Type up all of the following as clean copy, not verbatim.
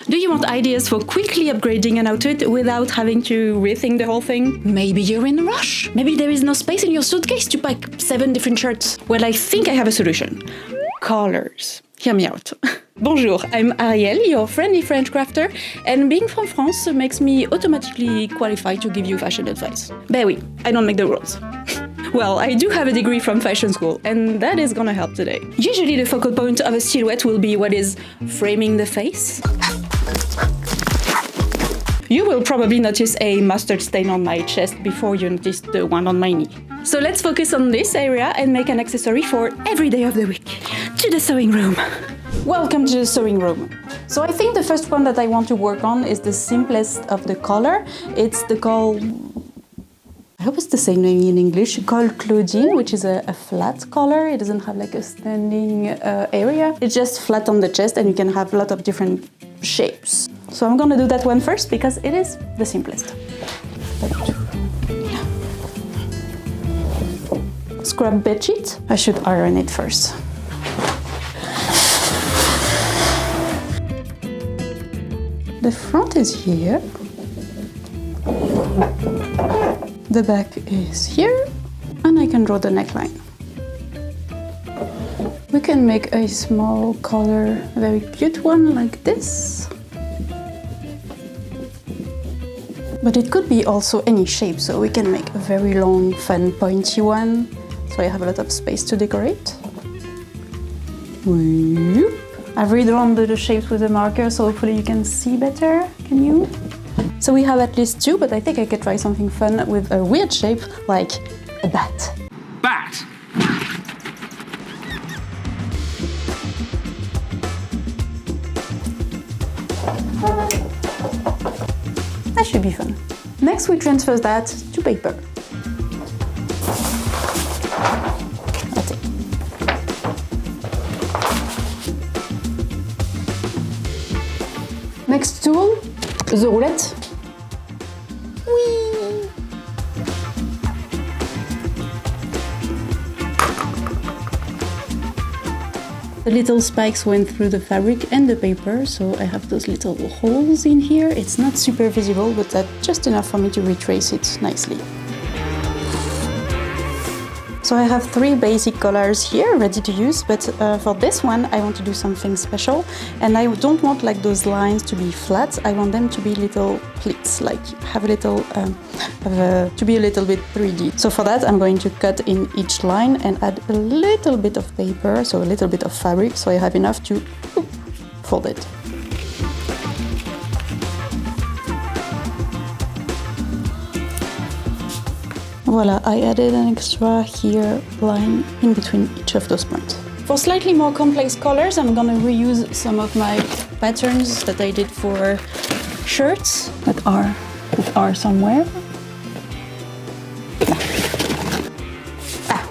Do you want ideas for quickly upgrading an outfit without having to rethink the whole thing? Maybe you're in a rush. Maybe there is no space in your suitcase to pack 7 different shirts. Well, I think I have a solution. Colors. Hear me out. Bonjour, I'm Ariel, your friendly French crafter, and being from France makes me automatically qualified to give you fashion advice. Ben oui, I don't make the rules. Well, I do have a degree from fashion school, and that is gonna help today. Usually the focal point of a silhouette will be what is framing the face. You will probably notice a mustard stain on my chest before you notice the one on my knee. So let's focus on this area and make an accessory for every day of the week. To the sewing room. Welcome to the sewing room. So I think the first one that I want to work on is the simplest of the color. It's the col... I hope it's the same name in English. Col Claudine, which is a flat color. It doesn't have like a standing area. It's just flat on the chest and you can have a lot of different shapes. So I'm gonna do that one first because it is the simplest. Scrub bedsheet. I should iron it first. The front is here. The back is here. And I can draw the neckline. We can make a small color, a very cute one like this. But it could be also any shape, so we can make a very long, fun, pointy one. So I have a lot of space to decorate. Whoop. I've redrawn the shapes with a marker, so hopefully you can see better. Can you? So we have at least 2, but I think I could try something fun with a weird shape, like a bat. Bat! That should be fun. Next, we transfer that to paper. That's it. Next tool, the roulette. Whee! The little spikes went through the fabric and the paper, so I have those little holes in here. It's not super visible, but that's just enough for me to retrace it nicely. So I have 3 basic colors here ready to use, but for this one I want to do something special, and I don't want like those lines to be flat. I want them to be little pleats, like have a little, to be a little bit 3D. So for that I'm going to cut in each line and add a little bit of paper, so a little bit of fabric, so I have enough to fold it. Voila, I added an extra here line in between each of those points. For slightly more complex colors, I'm gonna reuse some of my patterns that I did for shirts that are somewhere.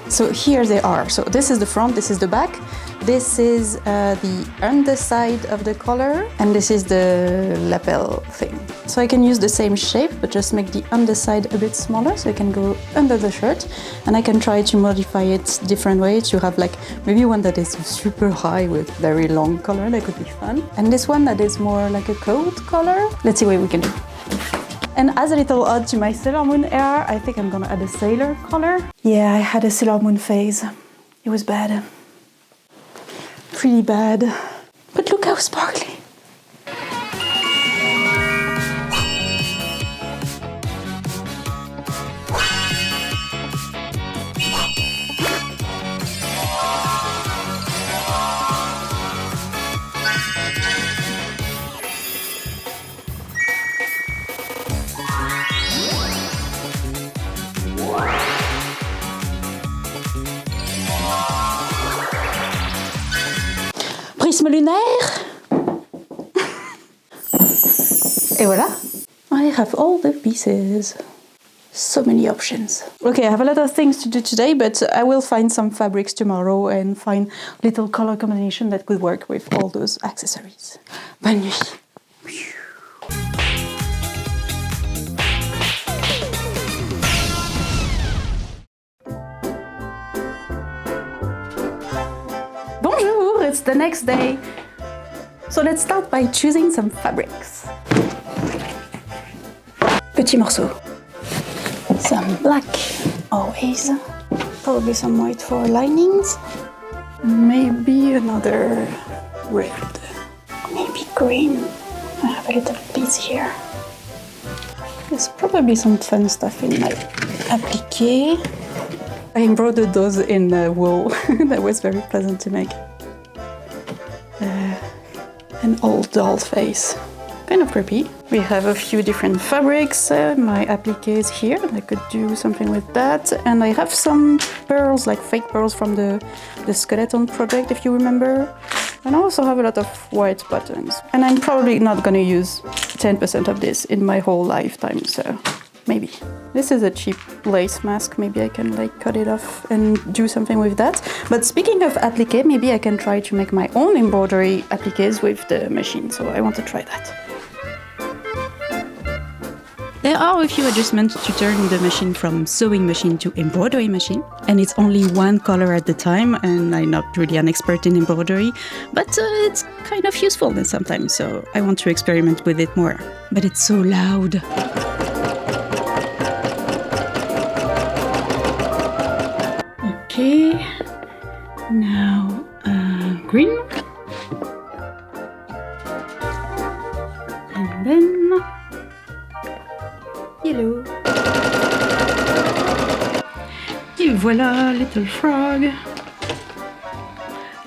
So here they are. So this is the front, this is the back. This is the underside of the collar, and this is the lapel thing. So I can use the same shape, but just make the underside a bit smaller, so it can go under the shirt. And I can try to modify it different ways. You have like maybe one that is super high with very long collar, that could be fun. And this one that is more like a coat color. Let's see what we can do. And as a little ode to my Sailor Moon era, I think I'm gonna add a sailor color. Yeah, I had a Sailor Moon phase. It was bad. Pretty bad. But look how sparkly. Prisme lunaire. Et voilà. I have all the pieces. So many options. Okay, I have a lot of things to do today, but I will find some fabrics tomorrow and find little color combination that could work with all those accessories. Bonne nuit. Bonjour, it's the next day. So let's start by choosing some fabrics. Petit morceau. Some black, always. Probably some white for linings. Maybe another red. Maybe green. I have a little piece here. There's probably some fun stuff in my applique. I embroidered those in wool. That was very pleasant to make. An old doll face. Kind of creepy. We have a few different fabrics. My applique is here. I could do something with that. And I have some pearls, like fake pearls from the skeleton project, if you remember. And I also have a lot of white buttons. And I'm probably not going to use 10% of this in my whole lifetime, so maybe. This is a cheap lace mask. Maybe I can like cut it off and do something with that. But speaking of applique, maybe I can try to make my own embroidery appliques with the machine. So I want to try that. There are a few adjustments to turn the machine from sewing machine to embroidery machine, and it's only one color at the time, and I'm not really an expert in embroidery, but it's kind of useful sometimes, so I want to experiment with it more. But it's so loud. Okay, now green, and then yellow. Et voila, little frog.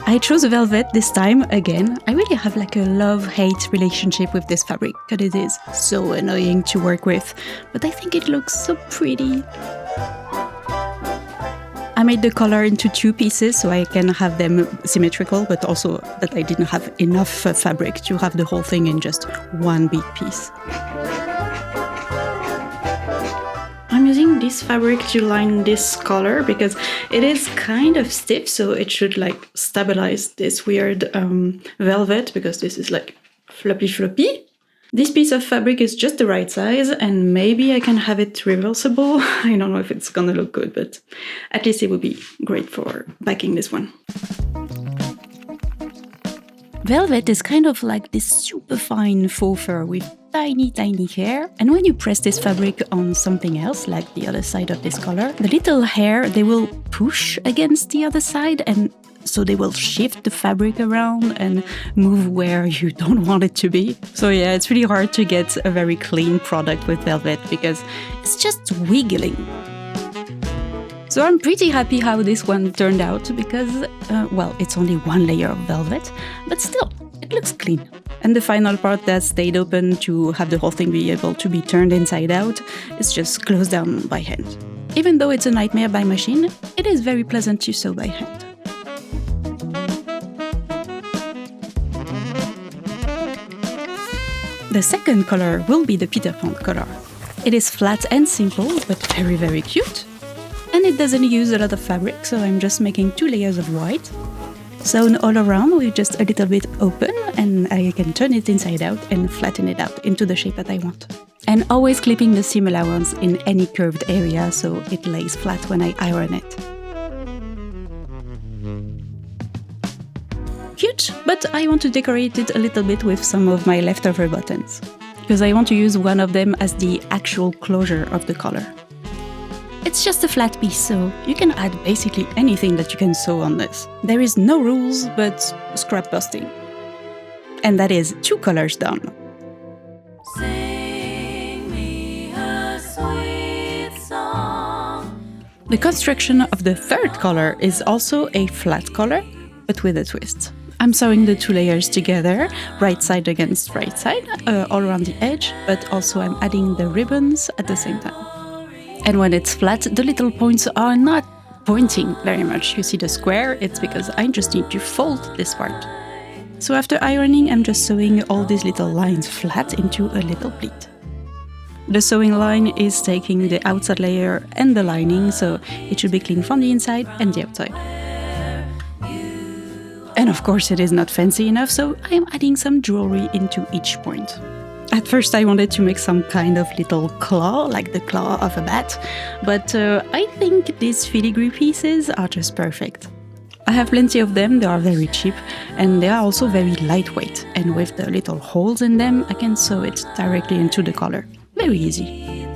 I chose velvet this time again. I really have like a love-hate relationship with this fabric because it is so annoying to work with, but I think it looks so pretty. I made the color into two pieces so I can have them symmetrical, but also that I didn't have enough fabric to have the whole thing in just one big piece. I'm using this fabric to line this color because it is kind of stiff, so it should like stabilize this weird velvet, because this is like floppy. This piece of fabric is just the right size, and maybe I can have it reversible. I don't know if it's gonna look good, but at least it would be great for backing this one. Velvet is kind of like this super fine faux fur with tiny hair, and when you press this fabric on something else, like the other side of this color, the little hair, they will push against the other side, and so they will shift the fabric around and move where you don't want it to be. So yeah, it's really hard to get a very clean product with velvet because it's just wiggling. So I'm pretty happy how this one turned out because, well, it's only one layer of velvet, but still, it looks clean. And the final part that stayed open to have the whole thing be able to be turned inside out is just closed down by hand. Even though it's a nightmare by machine, it is very pleasant to sew by hand. The second color will be the Peter Pan color. It is flat and simple, but very cute. And it doesn't use a lot of fabric, so I'm just making 2 layers of white. Sewn all around with just a little bit open, and I can turn it inside out and flatten it out into the shape that I want. And always clipping the seam allowance in any curved area so it lays flat when I iron it. Cute, but I want to decorate it a little bit with some of my leftover buttons, because I want to use one of them as the actual closure of the collar. It's just a flat piece, so you can add basically anything that you can sew on this. There is no rules, but scrap busting. And that is 2 colors done. Sing me a sweet song. The construction of the third color is also a flat color, but with a twist. I'm sewing the 2 layers together, right side against right side, all around the edge, but also I'm adding the ribbons at the same time. And when it's flat, the little points are not pointing very much. You see the square, it's because I just need to fold this part. So after ironing, I'm just sewing all these little lines flat into a little pleat. The sewing line is taking the outside layer and the lining, so it should be clean from the inside and the outside. And of course it is not fancy enough, so I am adding some jewelry into each point. At first I wanted to make some kind of little claw, like the claw of a bat, but I think these filigree pieces are just perfect. I have plenty of them, they are very cheap, and they are also very lightweight, and with the little holes in them, I can sew it directly into the collar. Very easy.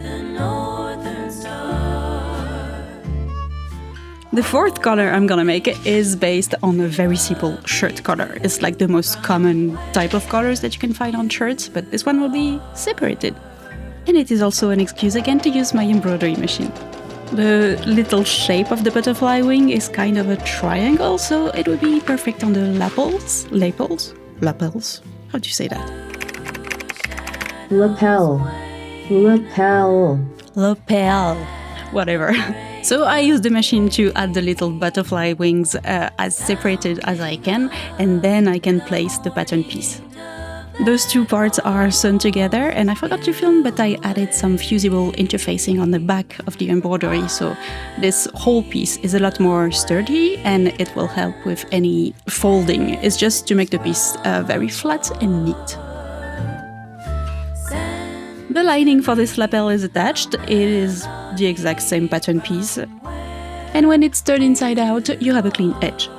The fourth color I'm gonna make is based on a very simple shirt color. It's like the most common type of colors that you can find on shirts, but this one will be separated. And it is also an excuse again to use my embroidery machine. The little shape of the butterfly wing is kind of a triangle, so it would be perfect on the lapels? How do you say that? Lapel. Whatever. So I use the machine to add the little butterfly wings as separated as I can, and then I can place the pattern piece. Those two parts are sewn together, and I forgot to film, but I added some fusible interfacing on the back of the embroidery, so this whole piece is a lot more sturdy and it will help with any folding. It's just to make the piece very flat and neat. The lining for this lapel is attached. It is the exact same pattern piece, and when it's turned inside out, you have a clean edge.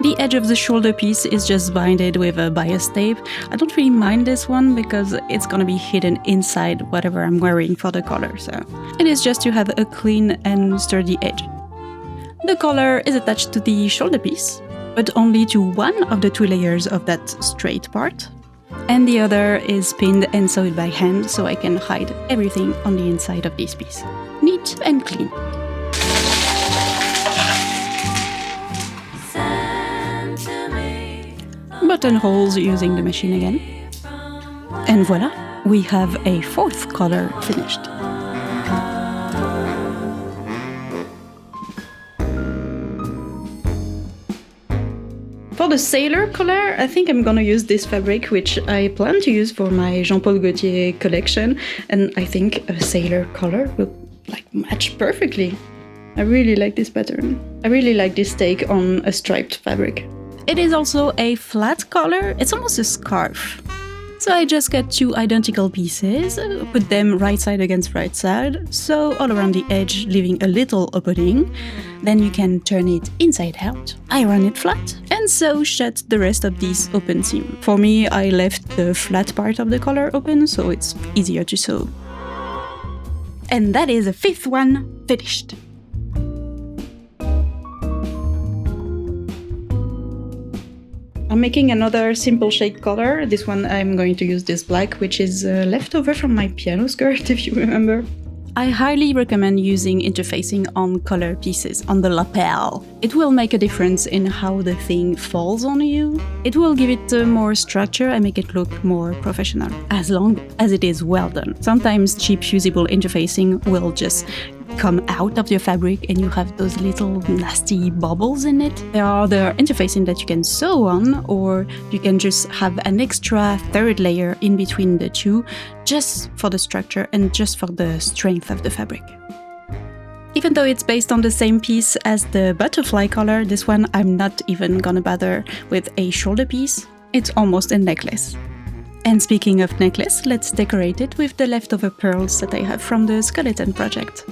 The edge of the shoulder piece is just binded with a bias tape. I don't really mind this one because it's gonna be hidden inside whatever I'm wearing for the collar, so it is just to have a clean and sturdy edge. The collar is attached to the shoulder piece, but only to one of the two layers of that straight part, and the other is pinned and sewed by hand, so I can hide everything on the inside of this piece. Neat and clean. Buttonholes using the machine again. And voila, we have a fourth color finished. For the sailor collar, I think I'm gonna use this fabric, which I plan to use for my Jean-Paul Gaultier collection, and I think a sailor collar will match perfectly. I really like this pattern. I really like this take on a striped fabric. It is also a flat collar, it's almost a scarf. So I just got two identical pieces, put them right side against right side, sew all around the edge, leaving a little opening. Then you can turn it inside out, iron it flat, and sew shut the rest of this open seam. For me, I left the flat part of the collar open, so it's easier to sew. And that is the fifth one finished. I'm making another simple shade collar. This one I'm going to use this black, which is leftover from my piano skirt, if you remember. I highly recommend using interfacing on collar pieces, on the lapel. It will make a difference in how the thing falls on you. It will give it more structure and make it look more professional, as long as it is well done. Sometimes cheap fusible interfacing will just come out of your fabric and you have those little nasty bubbles in it. There are other interfacing that you can sew on, or you can just have an extra third layer in between the two, just for the structure and just for the strength of the fabric. Even though it's based on the same piece as the butterfly collar, this one I'm not even gonna bother with a shoulder piece. It's almost a necklace. And speaking of necklace, let's decorate it with the leftover pearls that I have from the skeleton project.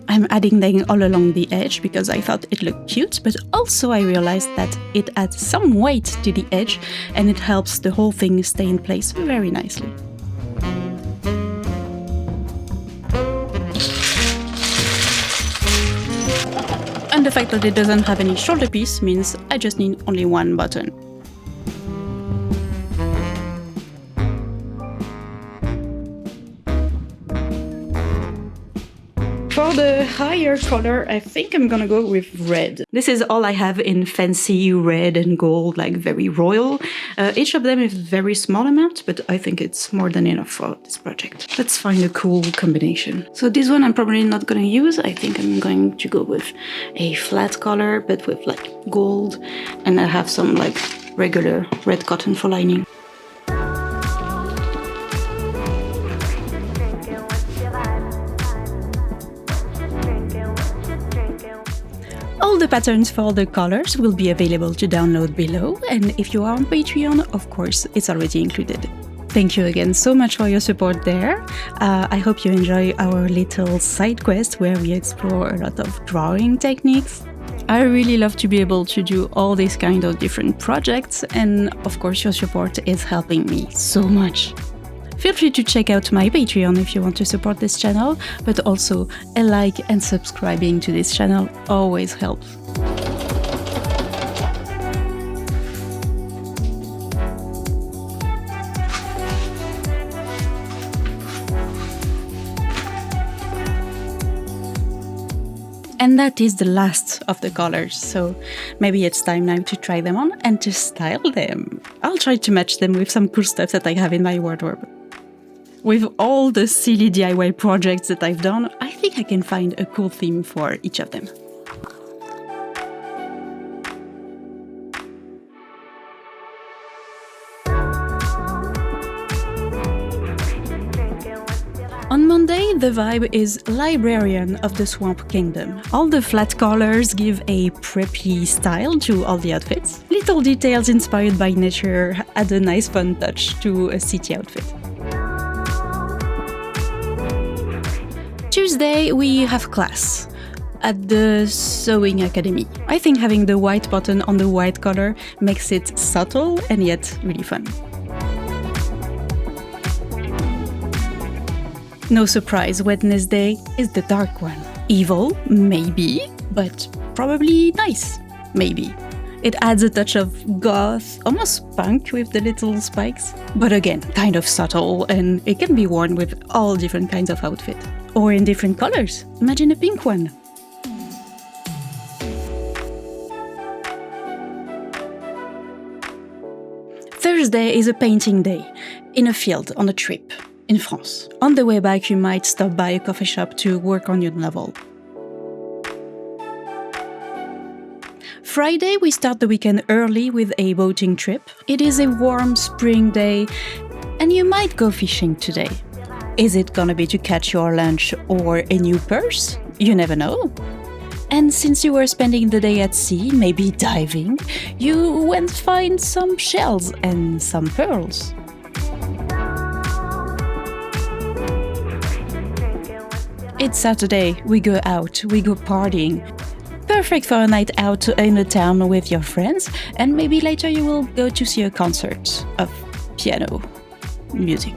I'm adding them all along the edge because I thought it looked cute, but also I realized that it adds some weight to the edge and it helps the whole thing stay in place very nicely. And the fact that it doesn't have any shoulder piece means I just need only one button. For the higher color, I think I'm gonna go with red. This is all I have in fancy red and gold, like very royal. Each of them is very small amount, but I think it's more than enough for this project. Let's find a cool combination. So this one I'm probably not gonna use. I think I'm going to go with a flat color, but with like gold, and I have some like regular red cotton for lining. All the patterns for the colors will be available to download below, and if you are on Patreon, of course, it's already included. Thank you again so much for your support there. I hope you enjoy our little side quest where we explore a lot of drawing techniques. I really love to be able to do all these kind of different projects, and of course your support is helping me so much. Feel free to check out my Patreon if you want to support this channel, but also a like and subscribing to this channel always helps. And that is the last of the colors, so maybe it's time now to try them on and to style them. I'll try to match them with some cool stuff that I have in my wardrobe. With all the silly DIY projects that I've done, I think I can find a cool theme for each of them. On Monday, the vibe is Librarian of the Swamp Kingdom. All the flat colors give a preppy style to all the outfits. Little details inspired by nature add a nice fun touch to a city outfit. Tuesday, we have class at the Sewing Academy. I think having the white button on the white color makes it subtle and yet really fun. No surprise, Wednesday is the dark one. Evil, maybe, but probably nice, maybe. It adds a touch of goth, almost punk with the little spikes. But again, kind of subtle, and it can be worn with all different kinds of outfit. Or in different colors. Imagine a pink one. Thursday is a painting day, in a field, on a trip, in France. On the way back, you might stop by a coffee shop to work on your novel. Friday, we start the weekend early with a boating trip. It is a warm spring day, and you might go fishing today. Is it gonna be to catch your lunch or a new purse? You never know. And since you were spending the day at sea, maybe diving, you went find some shells and some pearls. It's Saturday, we go out, we go partying. Perfect for a night out in the town with your friends, and maybe later you will go to see a concert of piano music.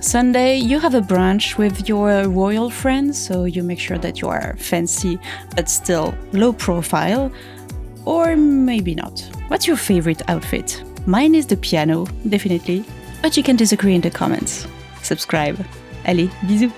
Sunday, you have a brunch with your royal friends, so you make sure that you are fancy but still low profile, or maybe not. What's your favorite outfit? Mine is the piano, definitely, but you can disagree in the comments. Subscribe. Allez, bisous!